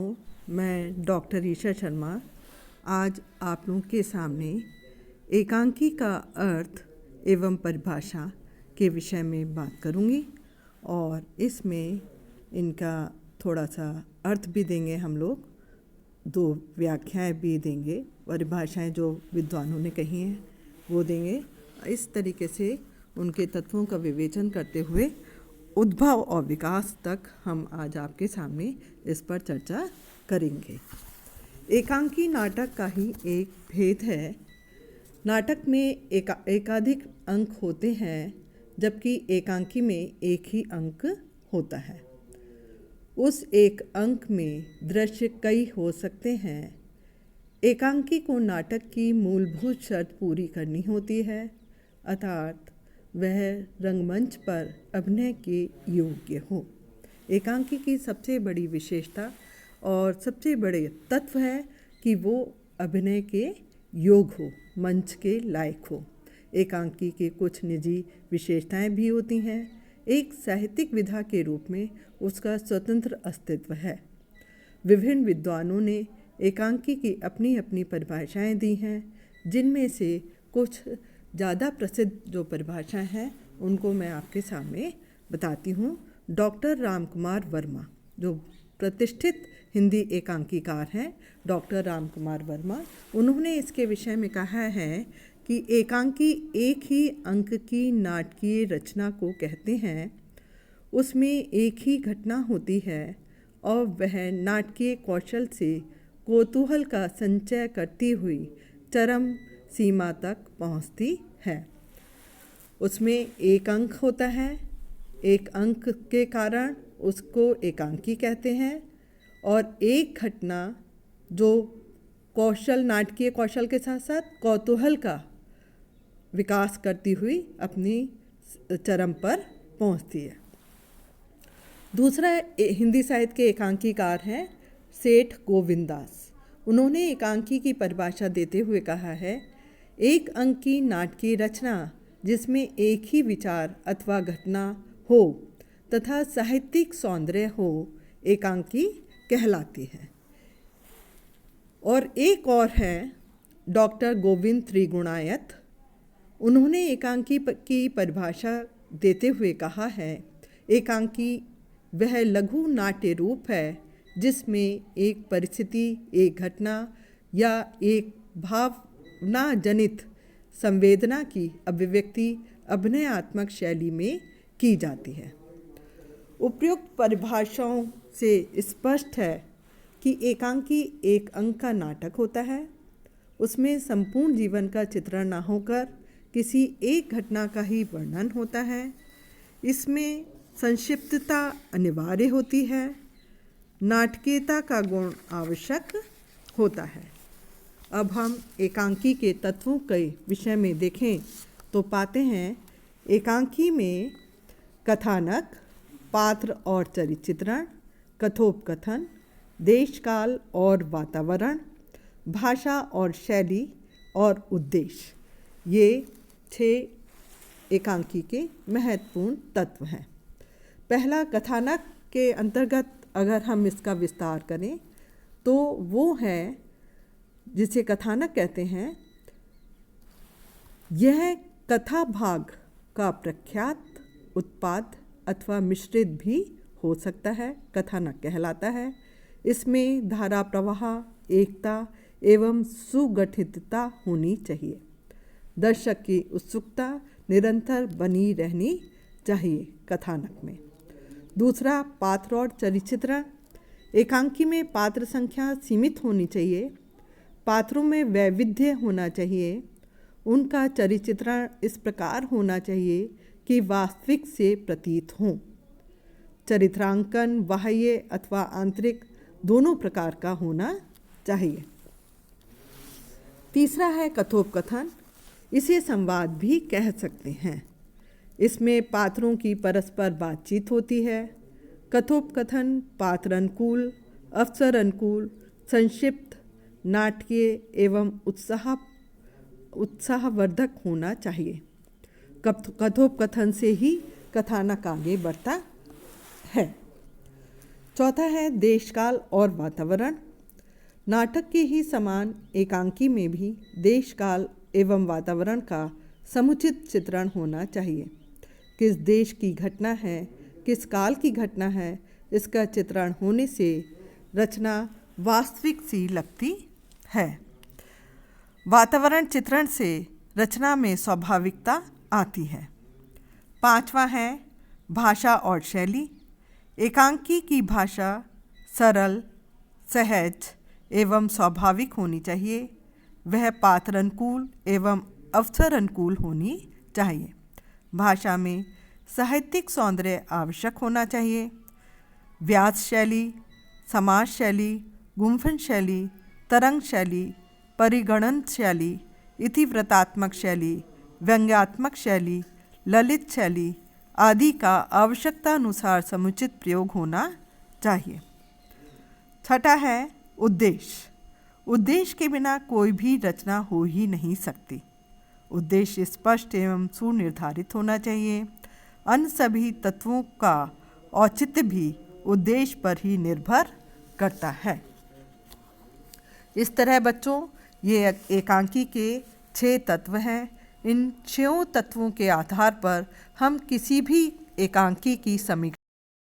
मैं डॉक्टर ईशा शर्मा आज आप लोगों के सामने एकांकी का अर्थ एवं परिभाषा के विषय में बात करूंगी और इसमें इनका थोड़ा सा अर्थ भी देंगे हम लोग, दो व्याख्याएं भी देंगे, परिभाषाएं जो विद्वानों ने कही हैं वो देंगे। इस तरीके से उनके तत्वों का विवेचन करते हुए उद्भव और विकास तक हम आज आपके सामने इस पर चर्चा करेंगे। एकांकी नाटक का ही एक भेद है। नाटक में एकाधिक अंक होते हैं जबकि एकांकी में एक ही अंक होता है। उस एक अंक में दृश्य कई हो सकते हैं। एकांकी को नाटक की मूलभूत शर्त पूरी करनी होती है, अर्थात वह रंगमंच पर अभिनय के योग्य हो। एकांकी की सबसे बड़ी विशेषता और सबसे बड़े तत्व है कि वो अभिनय के योग हो, मंच के लायक हो। एकांकी के कुछ निजी विशेषताएं भी होती हैं। एक साहित्यिक विधा के रूप में उसका स्वतंत्र अस्तित्व है। विभिन्न विद्वानों ने एकांकी की अपनी अपनी परिभाषाएं दी हैं, जिनमें से कुछ ज़्यादा प्रसिद्ध जो परिभाषाएं हैं उनको मैं आपके सामने बताती हूँ। डॉक्टर रामकुमार वर्मा, जो प्रतिष्ठित हिंदी एकांकीकार हैं, डॉक्टर रामकुमार वर्मा, उन्होंने इसके विषय में कहा है कि एकांकी एक ही अंक की नाटकीय रचना को कहते हैं। उसमें एक ही घटना होती है और वह नाटकीय कौशल से कौतूहल का संचय करती हुई चरम सीमा तक पहुंचती है। उसमें एक अंक होता है, एक अंक के कारण उसको एकांकी कहते हैं, और एक घटना जो कौशल, नाटकीय कौशल के साथ साथ कौतूहल का विकास करती हुई अपनी चरम पर पहुंचती है। दूसरा हिंदी साहित्य के एकांकीकार हैं सेठ गोविंदास। उन्होंने एकांकी की परिभाषा देते हुए कहा है, एक अंक की नाटकीय रचना जिसमें एक ही विचार अथवा घटना हो तथा साहित्यिक सौंदर्य हो, एकांकी कहलाती है। और एक और है डॉक्टर गोविंद त्रिगुणायत। उन्होंने एकांकी की परिभाषा देते हुए कहा है, एकांकी वह लघु नाट्य रूप है जिसमें एक परिस्थिति, एक घटना या एक भावना जनित संवेदना की अभिव्यक्ति अभिनयात्मक शैली में की जाती है। उपयुक्त परिभाषाओं से स्पष्ट है कि एकांकी एक अंक का नाटक होता है। उसमें संपूर्ण जीवन का चित्रण न होकर किसी एक घटना का ही वर्णन होता है। इसमें संक्षिप्तता अनिवार्य होती है। नाटकीयता का गुण आवश्यक होता है। अब हम एकांकी के तत्वों के विषय में देखें तो पाते हैं, एकांकी में कथानक, पात्र और चरित्र चित्रण, कथोपकथन, देश काल और वातावरण, भाषा और शैली और उद्देश्य, ये 6 एकांकी के महत्वपूर्ण तत्व हैं। पहला, कथानक के अंतर्गत अगर हम इसका विस्तार करें तो वो है जिसे कथानक कहते हैं, यह कथा भाग का प्रख्यात उत्पाद अथवा मिश्रित भी हो सकता है, कथानक कहलाता है। इसमें धारा प्रवाह, एकता एवं सुगठितता होनी चाहिए। दर्शक की उत्सुकता निरंतर बनी रहनी चाहिए कथानक में। दूसरा, पात्र और चरित्र चित्रण। एकांकी में पात्र संख्या सीमित होनी चाहिए। पात्रों में वैविध्य होना चाहिए। उनका चरित्र चित्रण इस प्रकार होना चाहिए कि वास्तविक से प्रतीत हों। चरित्रांकन बाह्य अथवा आंतरिक दोनों प्रकार का होना चाहिए। तीसरा है कथोपकथन। इसे संवाद भी कह सकते हैं। इसमें पात्रों की परस्पर बातचीत होती है। कथोपकथन पात्र अनुकूल, अवसर अनुकूल, संक्षिप्त, नाटकीय एवं उत्साहवर्धक होना चाहिए। कथोपकथन से ही कथानक आगे बढ़ता है। चौथा है देशकाल और वातावरण। नाटक के ही समान एकांकी में भी देशकाल एवं वातावरण का समुचित चित्रण होना चाहिए। किस देश की घटना है, किस काल की घटना है, इसका चित्रण होने से रचना वास्तविक सी लगती है। वातावरण चित्रण से रचना में स्वाभाविकता आती है। पांचवा है भाषा और शैली। एकांकी की भाषा सरल, सहज एवं स्वाभाविक होनी चाहिए। वह पात्र अनुकूल एवं अवसर अनुकूल होनी चाहिए। भाषा में साहित्यिक सौंदर्य आवश्यक होना चाहिए। व्यास शैली, समास शैली, गुम्फन शैली, तरंग शैली, परिगणन शैली, इतिवृत्तात्मक शैली, व्यंग्यात्मक शैली, ललित शैली आदि का आवश्यकता अनुसार समुचित प्रयोग होना चाहिए। छठा है उद्देश्य। उद्देश्य के बिना कोई भी रचना हो ही नहीं सकती। उद्देश्य स्पष्ट एवं सुनिर्धारित होना चाहिए। अन्य सभी तत्वों का औचित्य भी उद्देश्य पर ही निर्भर करता है। इस तरह बच्चों, ये एकांकी के 6 तत्व हैं। इन 6 तत्वों के आधार पर हम किसी भी एकांकी की समीक्षा